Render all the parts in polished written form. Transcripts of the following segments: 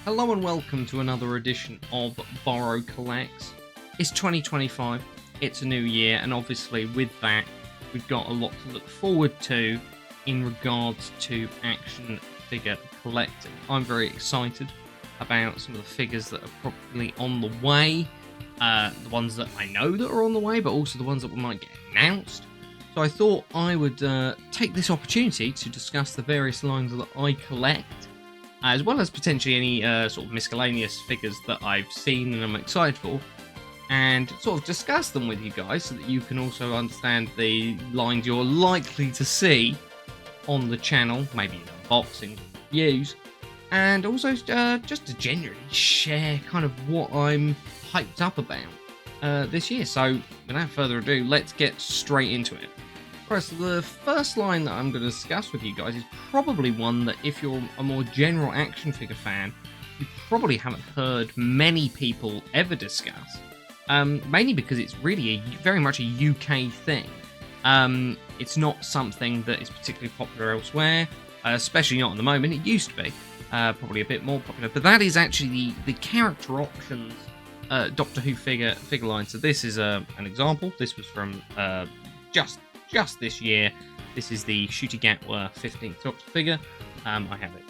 Hello and welcome to another edition of Borrow Collects. It's 2025, it's a new year, and obviously with that, we've got a lot to look forward to in regards to action figure collecting. I'm very excited about some of the figures that are probably on the way, the ones that I know that are on the way, but also the ones that might get announced. So I thought I would take this opportunity to discuss the various lines that I collect, as well as potentially any sort of miscellaneous figures that I've seen and I'm excited for, and sort of discuss them with you guys so that you can also understand the lines you're likely to see on the channel, maybe in unboxing reviews, and also just to generally share kind of what I'm hyped up about this year. So without further ado, let's get straight into it. Right, so the first line that I'm going to discuss with you guys is probably one that if you're a more general action figure fan, you probably haven't heard many people ever discuss. Mainly because it's really very much a UK thing. It's not something that is particularly popular elsewhere, especially not at the moment. It used to be probably a bit more popular, but that is actually the character options Doctor Who figure line. So this is an example. This was from just this year. This is the Ncuti Gatwa 15th Doctor figure. I have it.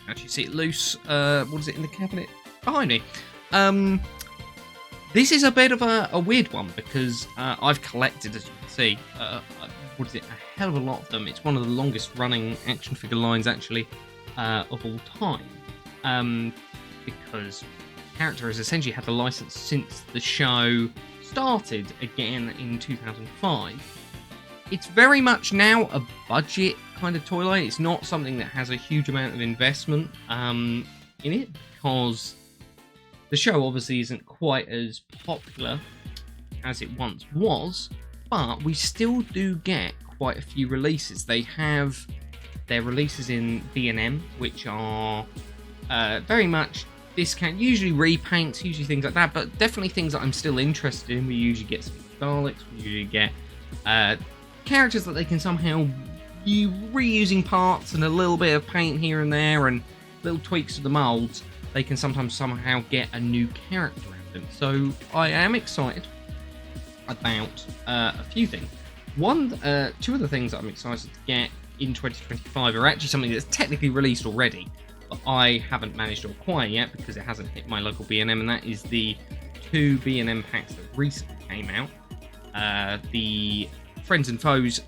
Actually, see it loose. What is it in the cabinet behind me? This is a bit of a weird one because I've collected, as you can see, what is it? A hell of a lot of them. It's one of the longest running action figure lines actually of all time, because the character has essentially had the license since the show started again in 2005. It's very much now a budget kind of toy line. It's not something that has a huge amount of investment in it, because the show obviously isn't quite as popular as it once was, but we still do get quite a few releases. They have their releases in B&M, which are very much discount, usually repaints, usually things like that, but definitely things that I'm still interested in. We usually get some Daleks, we usually get characters that they can somehow reusing parts and a little bit of paint here and there and little tweaks to the molds. They can sometimes somehow get a new character out of them. So I am excited about a few things. Two of the things that I'm excited to get in 2025 are actually something that's technically released already, but I haven't managed to acquire yet because it hasn't hit my local B&M, and that is the two B&M packs that recently came out. The Friends and Foes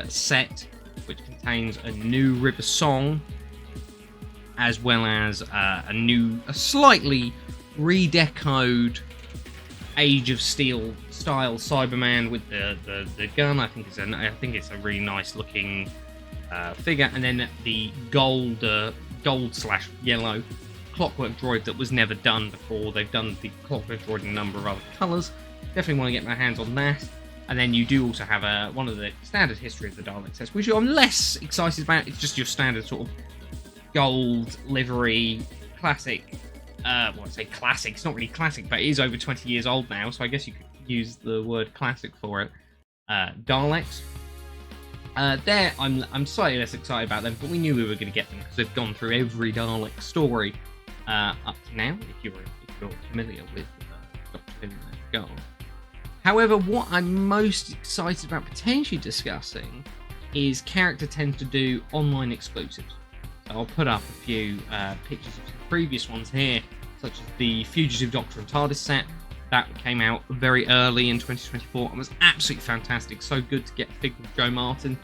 set, which contains a new River Song, as well as a slightly redecoed Age of Steel style Cyberman with the gun. I think it's a really nice looking figure, and then the gold / yellow Clockwork Droid that was never done before. They've done the Clockwork Droid in a number of other colours. Definitely want to get my hands on that. And then you do also have one of the standard History of the Daleks sets, which I'm less excited about. It's just your standard sort of gold livery classic. I say classic. It's not really classic, but it is over 20 years old now, so I guess you could use the word classic for it. Daleks. There, I'm slightly less excited about them, but we knew we were going to get them because they've gone through every Dalek story up to now. If you're familiar with Doctor Who and Go. However, what I'm most excited about potentially discussing is character tends to do online exclusives. So I'll put up a few pictures of some previous ones here, such as the Fugitive Doctor and TARDIS set. That came out very early in 2024 and was absolutely fantastic. So good to get a figure of Jo Martin,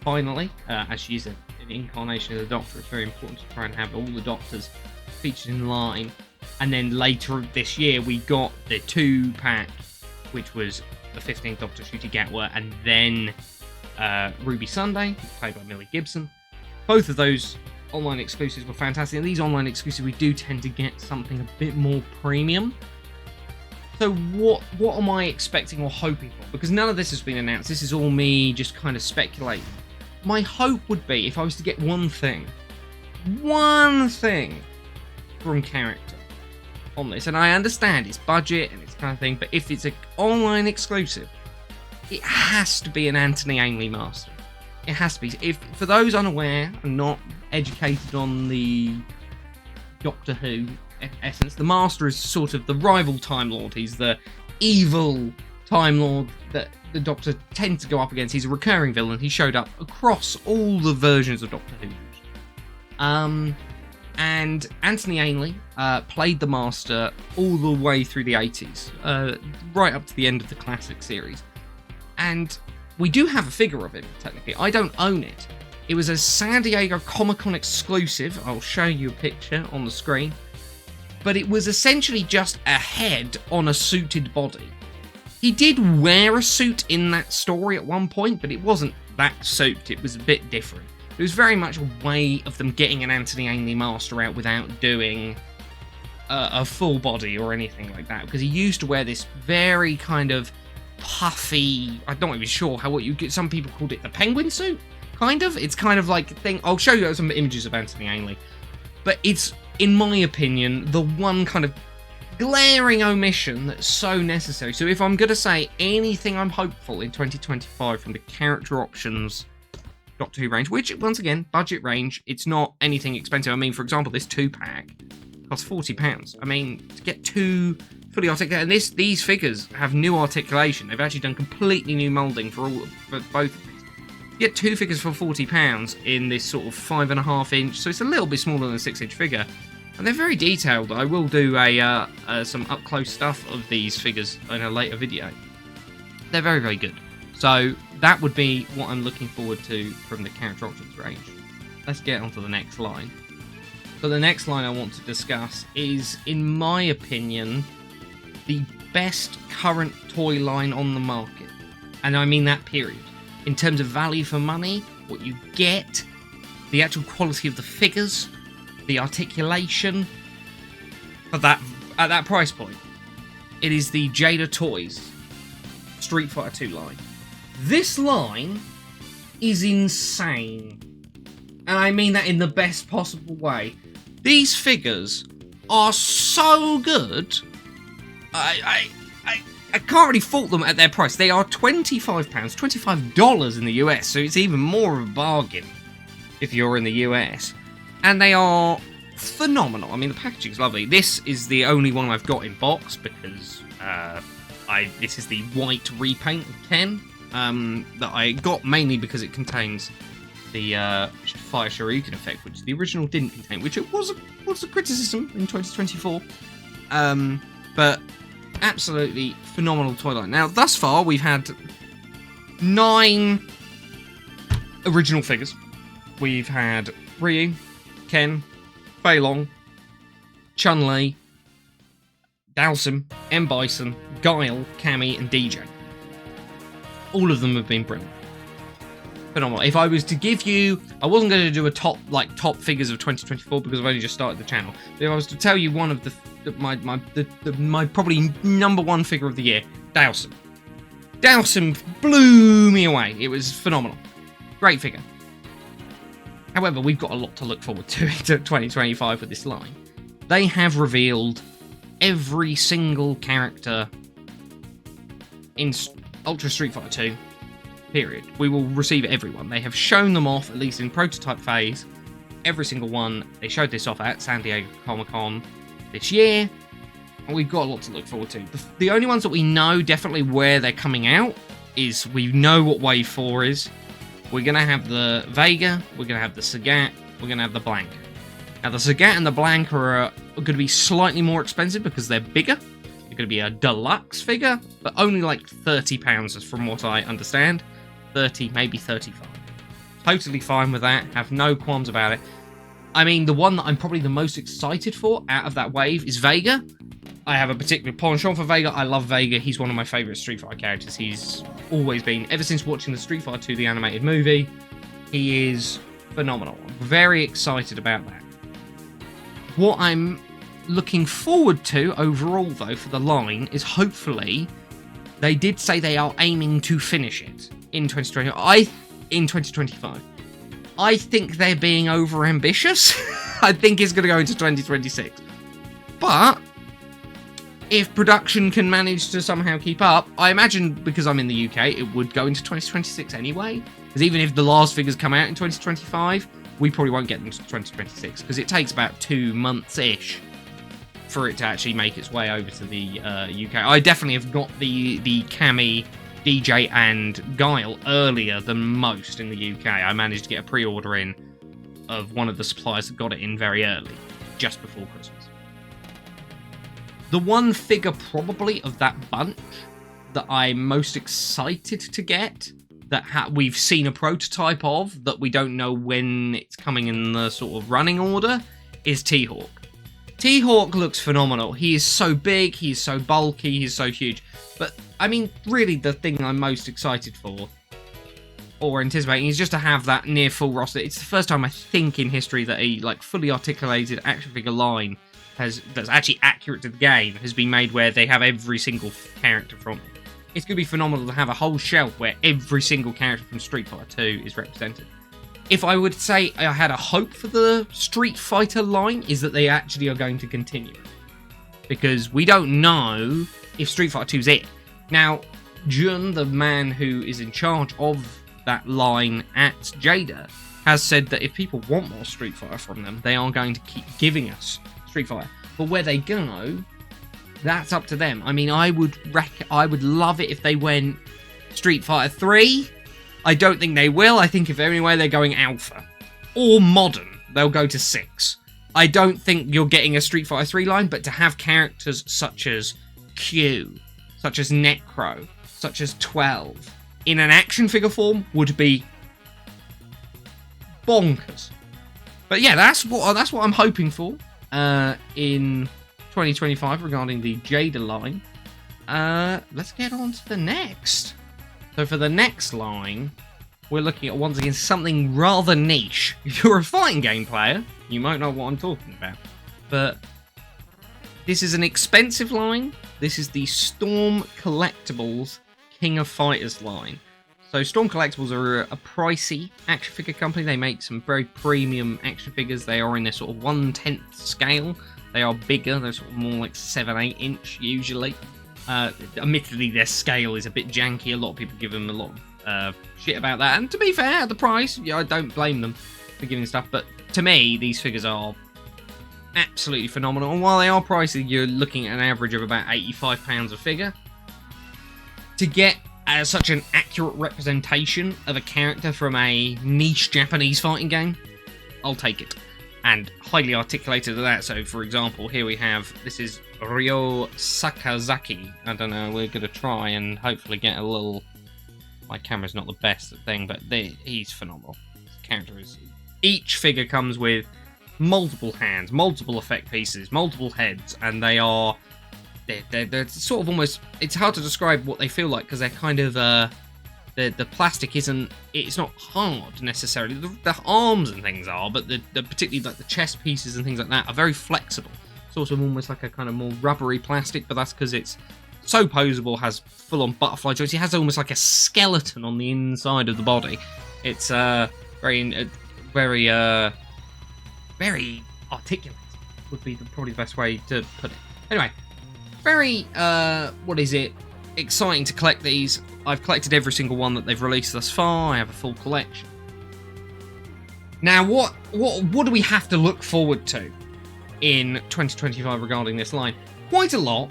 finally, as she's an incarnation of the Doctor. It's very important to try and have all the Doctors featured in line. And then later this year, we got the 2-pack, which was the 15th Doctor Ncuti Gatwa, and then Ruby Sunday, played by Millie Gibson. Both of those online exclusives were fantastic, and these online exclusives we do tend to get something a bit more premium. So what am I expecting or hoping for? Because none of this has been announced. This is all me just kind of speculating. My hope would be, if I was to get one thing from character on this, and I understand it's budget and it's kind of thing, but if it's an online exclusive, it has to be an Anthony Ainley master. It has to be. If for those unaware and not educated on the Doctor Who essence. The Master is sort of the rival Time Lord. He's the evil Time Lord that the Doctor tends to go up against. He's a recurring villain. He showed up across all the versions of Doctor Who. And Anthony Ainley played the Master all the way through the 80s, right up to the end of the classic series. And we do have a figure of him, technically. I don't own it. It was a San Diego Comic-Con exclusive. I'll show you a picture on the screen. But it was essentially just a head on a suited body. He did wear a suit in that story at one point, but it wasn't that suit. It was a bit different. It was very much a way of them getting an Anthony Ainley Master out without doing a full body or anything like that. Because he used to wear this very kind of puffy, I'm not even sure what you get. Some people called it the penguin suit, kind of. It's kind of like a thing. I'll show you some images of Anthony Ainley. But it's, in my opinion, the one kind of glaring omission that's so necessary. So if I'm going to say anything I'm hopeful in 2025 from the character options Doctor Who range, which, once again, budget range, it's not anything expensive. I mean, for example, this 2-pack costs £40. I mean, to get 2 fully articulated, and these figures have new articulation. They've actually done completely new moulding for both of these. You get 2 figures for £40 in this sort of 5.5 inch, so it's a little bit smaller than a 6-inch figure. And they're very detailed. I will do some up-close stuff of these figures in a later video. They're very, very good. So that would be what I'm looking forward to from the character options range. Let's get on to the next line. So the next line I want to discuss is, in my opinion, the best current toy line on the market. And I mean that period. In terms of value for money, what you get, the actual quality of the figures, the articulation, at that price point. It is the Jada Toys Street Fighter 2 line. This line is insane. And I mean that in the best possible way. These figures are so good. I can't really fault them at their price. They are £25, $25 in the US, so it's even more of a bargain if you're in the US. And they are phenomenal. I mean, the packaging's lovely. This is the only one I've got in box because this is the white repaint of Ken that I got mainly because it contains the Fire Shuriken effect, which the original didn't contain, which it was a criticism in 2024. But absolutely phenomenal toy line. Now, thus far, we've had 9 original figures. We've had Ryu, Ken, Fei Long, Chun-Li, Dalsim, M. Bison, Guile, Cammy, and DJ. All of them have been brilliant. Phenomenal. If I was to give you, I wasn't going to do a top figures of 2024 because I've only just started the channel. But if I was to tell you one of my probably number 1 figure of the year, Dalsim. Dalsim blew me away. It was phenomenal. Great figure. However, we've got a lot to look forward to into 2025 with this line. They have revealed every single character in Ultra Street Fighter 2. Period. We will receive everyone. They have shown them off, at least in prototype phase. Every single one. They showed this off at San Diego Comic-Con this year. And we've got a lot to look forward to. The only ones that we know definitely where they're coming out is we know what Wave 4 is. We're going to have the Vega. We're going to have the Sagat. We're going to have the Blanca. Now, the Sagat and the Blanca are going to be slightly more expensive because they're bigger. They're going to be a deluxe figure, but only like £30 from what I understand. 30, maybe 35. Totally fine with that. Have no qualms about it. I mean, the one that I'm probably the most excited for out of that wave is Vega. I have a particular penchant for Vega. I love Vega. He's one of my favourite Street Fighter characters. He's always been, ever since watching the Street Fighter 2, the animated movie, he is phenomenal. I'm very excited about that. What I'm looking forward to overall, though, for the line is hopefully they did say they are aiming to finish it in 2025. I think they're being over-ambitious. I think it's going to go into 2026. But if production can manage to somehow keep up, I imagine, because I'm in the UK, it would go into 2026 anyway. Because even if the last figures come out in 2025, we probably won't get them to 2026 because it takes about 2 months-ish for it to actually make its way over to the UK. I definitely have got the Cammy, DJ, and Guile earlier than most in the UK. I managed to get a pre-order in of one of the suppliers that got it in very early, just before Christmas. The one figure probably of that bunch that I'm most excited to get, that we've seen a prototype of, that we don't know when it's coming in the sort of running order, is T-Hawk. T-Hawk looks phenomenal. He is so big, he's so bulky, he's so huge. But, I mean, really the thing I'm most excited for, or anticipating, is just to have that near full roster. It's the first time, I think, in history that a fully articulated action figure line that's actually accurate to the game has been made where they have every single character from it. It's going to be phenomenal to have a whole shelf where every single character from Street Fighter 2 is represented. If I would say I had a hope for the Street Fighter line, is that they actually are going to continue. Because we don't know if Street Fighter 2 is it. Now, Jun, the man who is in charge of that line at Jada, has said that if people want more Street Fighter from them, they are going to keep giving us Street Fighter. But where they go, that's up to them. I mean, I would love it if they went Street Fighter 3. I don't think they will. I think if anyway they're going Alpha. Or Modern. They'll go to 6. I don't think you're getting a Street Fighter 3 line, but to have characters such as Q, such as Necro, such as 12, in an action figure form would be bonkers. But yeah, that's what I'm hoping for in 2025 regarding the Jada line. Let's get on to the next. So for the next line, we're looking at, once again, something rather niche. If you're a fighting game player, you might know what I'm talking about. But this is an expensive line. This is the Storm Collectibles King of Fighters line. So Storm Collectibles are a pricey action figure company. They make some very premium action figures. They are in their sort of 1/10 scale. They are bigger. They're sort of more like 7-8 inch usually. Admittedly, their scale is a bit janky. A lot of people give them a lot of shit about that. And to be fair, the price, yeah, I don't blame them for giving stuff. But to me, these figures are absolutely phenomenal. And while they are pricey, you're looking at an average of about £85 a figure. To get such an accurate representation of a character from a niche Japanese fighting game, I'll take it. And highly articulated at that. So, for example, here we have, this is Ryo Sakazaki. I don't know, we're going to try and hopefully get a little... My camera's not the best thing, but he's phenomenal. This character is... Each figure comes with multiple hands, multiple effect pieces, multiple heads, and they are... They're sort of almost... It's hard to describe what they feel like, because they're kind of... The plastic isn't... It's not hard, necessarily. The arms and things are, but the particularly like the chest pieces and things like that are very flexible. Sort of almost like a kind of more rubbery plastic, but that's because it's so posable, has full-on butterfly joints. It has almost like a skeleton on the inside of the body. It's very articulate, would be probably the best way to put it. Anyway, very, exciting to collect these. I've collected every single one that they've released thus far. I have a full collection. Now, what do we have to look forward to in 2025 regarding this line? Quite a lot.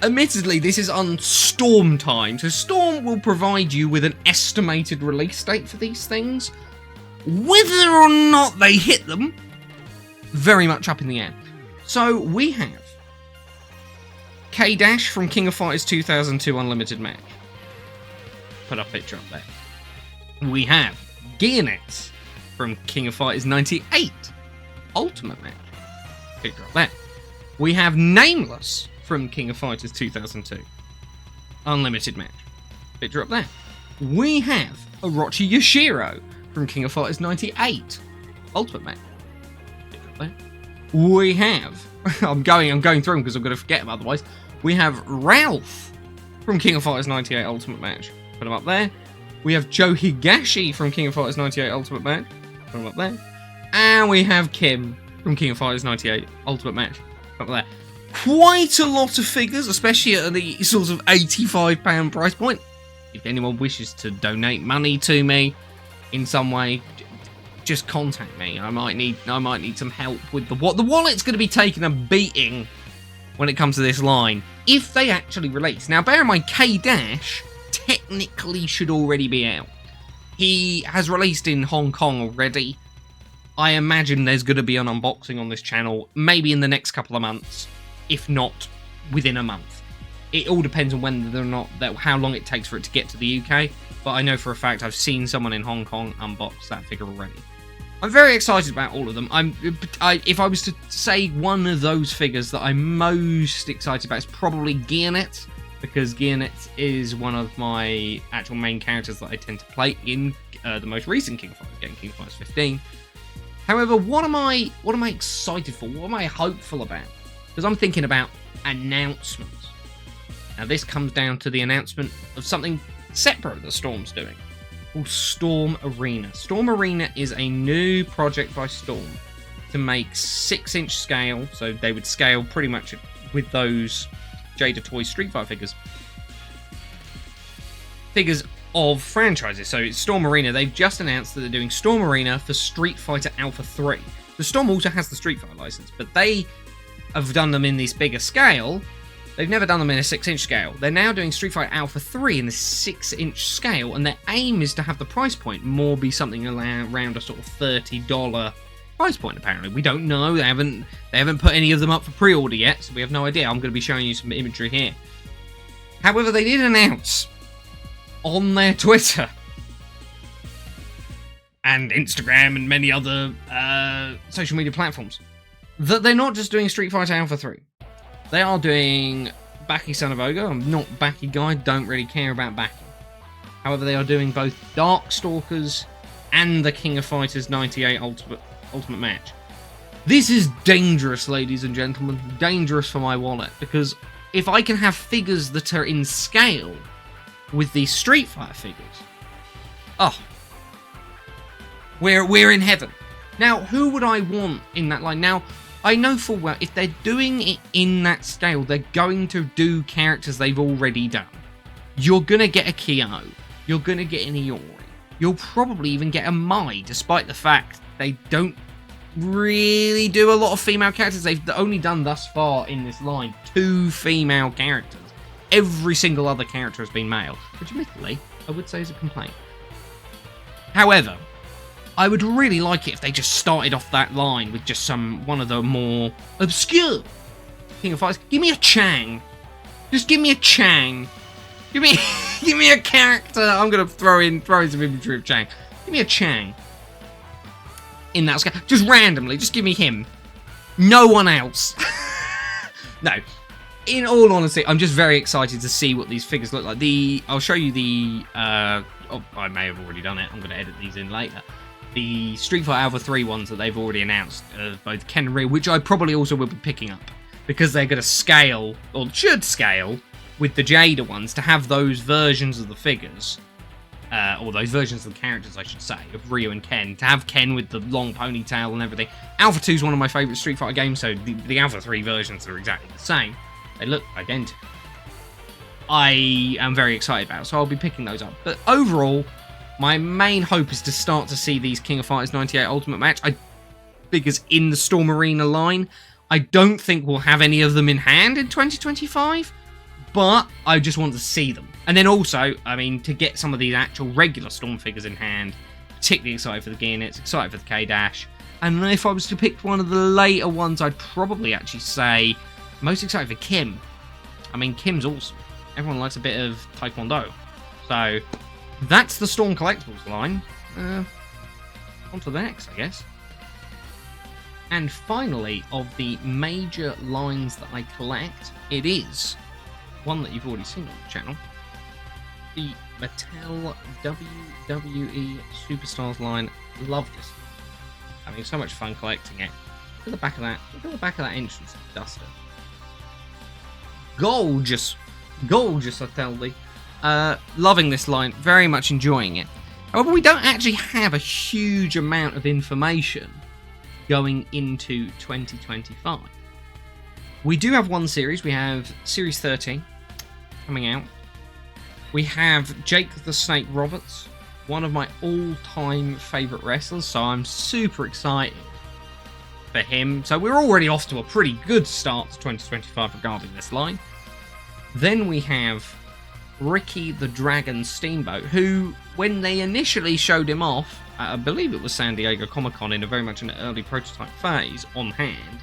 Admittedly, this is on Storm time, so Storm will provide you with an estimated release date for these things. Whether or not they hit them, very much up in the air. So, we have K-Dash from King of Fighters 2002 Unlimited Match. Put our picture up there. We have Gearnets from King of Fighters 98 Ultimate Match. Picture up there. We have Nameless from King of Fighters 2002 Unlimited Match. Picture up there. We have Orochi Yoshiro from King of Fighters 98 Ultimate Match. Picture up there. We have... I'm going through them because I'm going to forget them otherwise. We have Ralph from King of Fighters 98 Ultimate Match. Put him up there. We have Joe Higashi from King of Fighters 98 Ultimate Match. Put him up there. And we have Kim from King of Fighters 98 Ultimate Match. Put him up there. Quite a lot of figures, especially at the sort of £85 price point. If anyone wishes to donate money to me in some way, just contact me. I might need some help with the wallet's going to be taking a beating when it comes to this line if they actually release. Now, bear in mind, K-Dash technically should already be out. He has released in Hong Kong already. I imagine there's going to be an unboxing on this channel, maybe in the next couple of months, if not within a month. It all depends on whether or not how long it takes for it to get to the UK. But I know for a fact I've seen someone in Hong Kong unbox that figure already. I'm very excited about all of them. If I was to say one of those figures that I'm most excited about, it's probably Gearnet, because Gearnet is one of my actual main characters that I tend to play in the most recent King of Fighters game, King of Fighters 15. However, what am I excited for? What am I hopeful about? Because I'm thinking about announcements. Now, this comes down to the announcement of something separate that Storm's doing, called Storm Arena. Storm Arena is a new project by Storm to make 6-inch scale, so they would scale pretty much with those Jada Toy Street Fighter figures of franchises. So it's Storm Arena. They've just announced that they're doing Storm Arena for Street Fighter Alpha 3. The Storm also has the Street Fighter license, but they have done them in this bigger scale. They've never done them in a 6-inch scale. They're now doing Street Fighter Alpha 3 in the 6-inch scale, and their aim is to have the price point more be something around a sort of $30 price point, apparently. We don't know. They haven't put any of them up for pre-order yet, so we have no idea. I'm going to be showing you some imagery here. However, they did announce on their Twitter and Instagram and many other social media platforms that they're not just doing Street Fighter Alpha 3. They are doing Baki Son of Ogre. I'm not Baki guy, don't really care about Baki. However, they are doing both Darkstalkers and the King of Fighters 98 Ultimate Match. This is dangerous, ladies and gentlemen. Dangerous for my wallet, because if I can have figures that are in scale with these Street Fighter figures, oh, we're in heaven. Now, who would I want in that line? Now, I know full well, if they're doing it in that scale, they're going to do characters they've already done. You're going to get a Kyo. You're going to get an Iori. You'll probably even get a Mai, despite the fact they don't really do a lot of female characters. They've only done thus far in this line 2 female characters. Every single other character has been male, which admittedly, I would say is a complaint. However, I would really like it if they just started off that line with just one of the more obscure King of Fighters. Give me a Chang. Just give me a Chang. Give me a character. I'm gonna throw in some imagery of Chang. Give me a Chang. In that scale. Just randomly. Just give me him. No one else. No. In all honesty, I'm just very excited to see what these figures look like. I'll show you the I may have already done it. I'm gonna edit these in later. The Street Fighter Alpha 3 ones that they've already announced, both Ken and Ryu, which I probably also will be picking up, because they're going to scale, or should scale, with the Jada ones to have those versions of the figures, or those versions of the characters, I should say, of Ryu and Ken, to have Ken with the long ponytail and everything. Alpha 2 is one of my favourite Street Fighter games, so the Alpha 3 versions are exactly the same. They look identical. I am very excited about it, so I'll be picking those up. But overall, my main hope is to start to see these King of Fighters 98 Ultimate Match. Figures in the Storm Arena line. I don't think we'll have any of them in hand in 2025, but I just want to see them. And then also, I mean, to get some of these actual regular Storm figures in hand, particularly excited for the Gearnets, excited for the K-Dash. And if I was to pick one of the later ones, I'd probably actually say most excited for Kim. I mean, Kim's awesome. Everyone likes a bit of Taekwondo. So that's the Storm Collectibles line. On to the next, I guess. And finally, of the major lines that I collect, it is one that you've already seen on the channel. The Mattel WWE Superstars line. Love this. Having so much fun collecting it. Look at the back of that. Look at the back of that entrance duster. Gorgeous. Gorgeous, I tell thee. Loving this line, very much enjoying it. However, we don't actually have a huge amount of information going into 2025. We do have one series. We have Series 13 coming out. We have Jake the Snake Roberts one of my all-time favorite wrestlers, so I'm super excited for him. So we're already off to a pretty good start to 2025 regarding this line. Then we have Ricky the Dragon Steamboat, who, when they initially showed him off, I believe it was San Diego Comic-Con in a very much an early prototype phase on hand,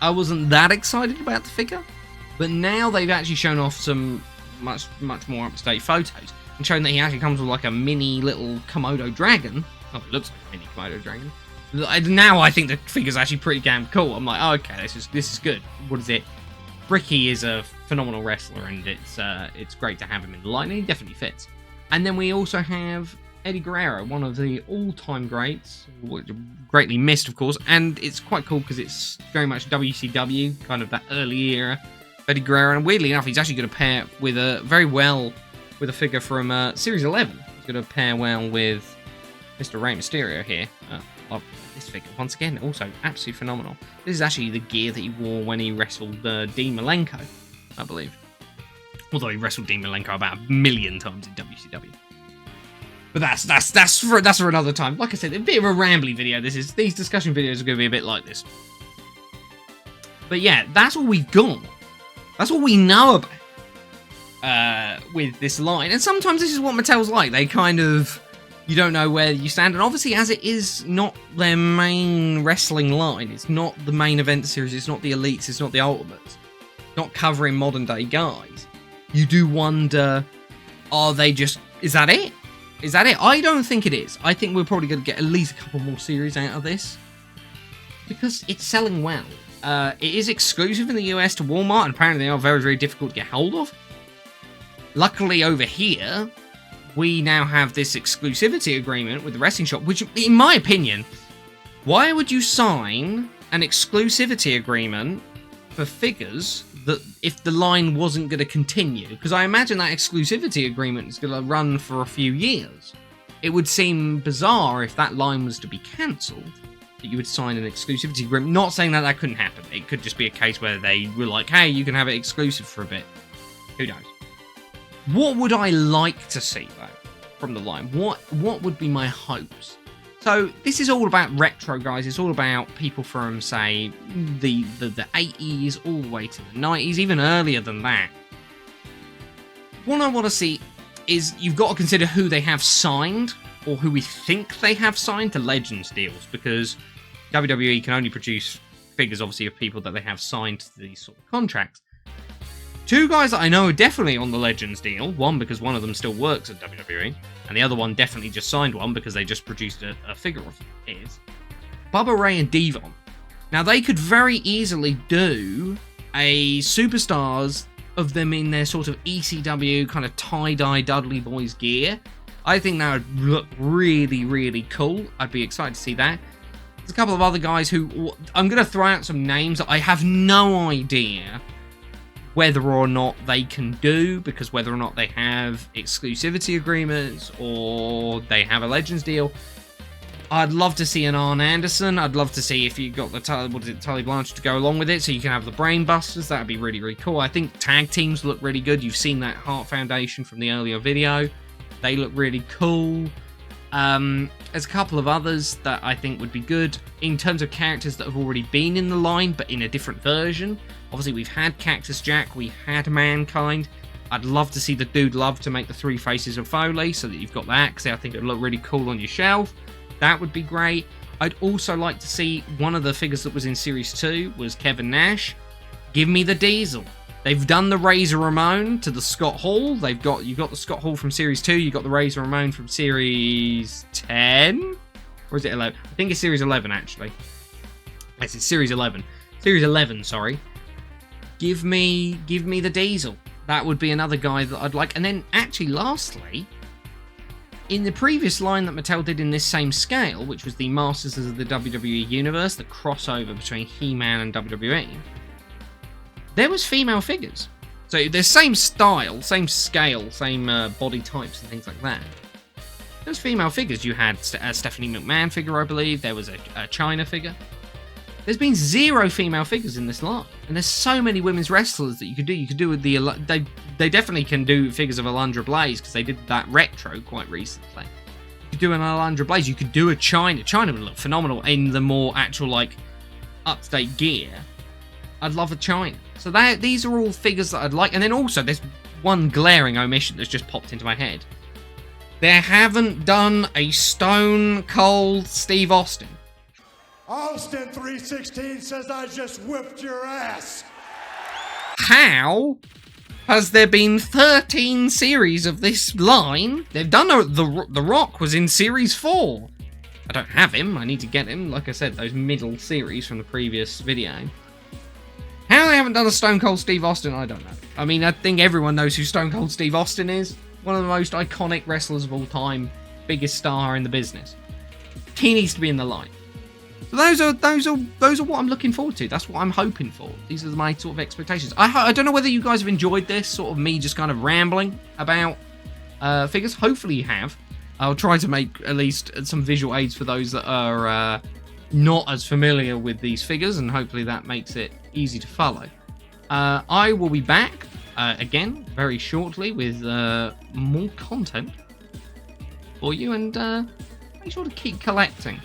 I wasn't that excited about the figure. But now they've actually shown off some much more up-to-date photos and shown that he actually comes with like a mini little Komodo dragon. Oh, it looks like a mini Komodo dragon. Now I think the figure's actually pretty damn cool. I'm like, oh, okay, this is good. What is it? Ricky is a phenomenal wrestler, and it's great to have him in the line, and he definitely fits. And then we also have Eddie Guerrero, one of the all-time greats, greatly missed, of course, and it's quite cool because it's very much WCW, kind of that early era of Eddie Guerrero, and weirdly enough, he's actually going to pair with with a figure from Series 11. He's going to pair well with Mr. Rey Mysterio here. This figure, once again, also absolutely phenomenal. This is actually the gear that he wore when he wrestled Dean Malenko, I believe. Although he wrestled Dean Malenko about 1 million times in WCW. But that's for another time. Like I said, a bit of a rambly video. These discussion videos are going to be a bit like this. But yeah, that's all we've got. That's all we know about with this line. And sometimes this is what Mattel's like. They kind of, you don't know where you stand. And obviously, as it is not their main wrestling line, it's not the main event series, it's not the Elites, it's not the Ultimates, not covering modern day guys, you do wonder, is that it? Is that it? I don't think it is. I think we're probably going to get at least a couple more series out of this, because it's selling well. It is exclusive in the US to Walmart, and apparently they are very, very difficult to get hold of. Luckily over here, we now have this exclusivity agreement with the wrestling shop, which, in my opinion, why would you sign an exclusivity agreement for figures that if the line wasn't going to continue? Because I imagine that exclusivity agreement is going to run for a few years. It would seem bizarre if that line was to be cancelled, that you would sign an exclusivity agreement. Not saying that couldn't happen. It could just be a case where they were like, hey, you can have it exclusive for a bit. Who knows? What would I like to see, though, from the line? What would be my hopes? So this is all about retro, guys. It's all about people from, say, the 80s all the way to the 90s, even earlier than that. What I want to see is you've got to consider who they have signed, or who we think they have signed to Legends deals, because WWE can only produce figures, obviously, of people that they have signed to these sort of contracts. Two guys that I know are definitely on the Legends deal. One, because one of them still works at WWE, and the other one definitely just signed one because they just produced a figure of his. Bubba Ray and Devon. Now, they could very easily do a Superstars of them in their sort of ECW kind of tie-dye Dudley Boys gear. I think that would look really, really cool. I'd be excited to see that. There's a couple of other guys who... I'm going to throw out some names that I have no idea whether or not they can do, because whether or not they have exclusivity agreements or they have a Legends deal. I'd love to see an Arn Anderson. I'd love to see if you got the Tully Blanchard to go along with it, so you can have the Brain Busters. That'd be really, really cool. I think tag teams look really good. You've seen that Heart Foundation from the earlier video. They look really cool. There's a couple of others that I think would be good in terms of characters that have already been in the line, but in a different version. Obviously, we've had Cactus Jack, we had Mankind. I'd love to see the Dude Love to make the Three Faces of Foley, so that you've got that, because I think it'd look really cool on your shelf. That would be great. I'd also like to see one of the figures that was in Series 2 was Kevin Nash. Give me the Diesel. They've done the Razor Ramon to the Scott Hall. You've got the Scott Hall from Series 2. You've got the Razor Ramon from Series 10? Or is it 11? I think it's Series 11, actually. Yes, it's Series 11. Series 11, sorry. Give me the Diesel. That would be another guy that I'd like. And then, actually, lastly, in the previous line that Mattel did in this same scale, which was the Masters of the WWE Universe, the crossover between He-Man and WWE, there was female figures. So the same style, same scale, same body types and things like that. Those female figures, you had a Stephanie McMahon figure, I believe. There was a Chyna figure. There's been 0 female figures in this line. And there's so many women's wrestlers that you could do. You could do with they definitely can do figures of Alundra Blaze, because they did that retro quite recently. could do an Alundra Blaze. You could do a China. China would look phenomenal in the more actual, like, up-to-date gear. I'd love a China. So these are all figures that I'd like. And then also, there's one glaring omission that's just popped into my head. They haven't done a Stone Cold Steve Austin. Austin 316 says I just whipped your ass. How has there been 13 series of this line? They've done the Rock was in series 4. I don't have him. I need to get him. Like I said, those middle series from the previous video. How they haven't done a Stone Cold Steve Austin, I don't know. I mean, I think everyone knows who Stone Cold Steve Austin is. One of the most iconic wrestlers of all time. Biggest star in the business. He needs to be in the line. So those are what I'm looking forward to. That's what I'm hoping for. These are my sort of expectations. I don't know whether you guys have enjoyed this, sort of me just kind of rambling about figures. Hopefully you have. I'll try to make at least some visual aids for those that are not as familiar with these figures, and hopefully that makes it easy to follow. I will be back again very shortly with more content for you, and make sure to keep collecting.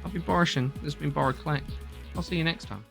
I've been Borishin. This has been Bora Collect. I'll see you next time.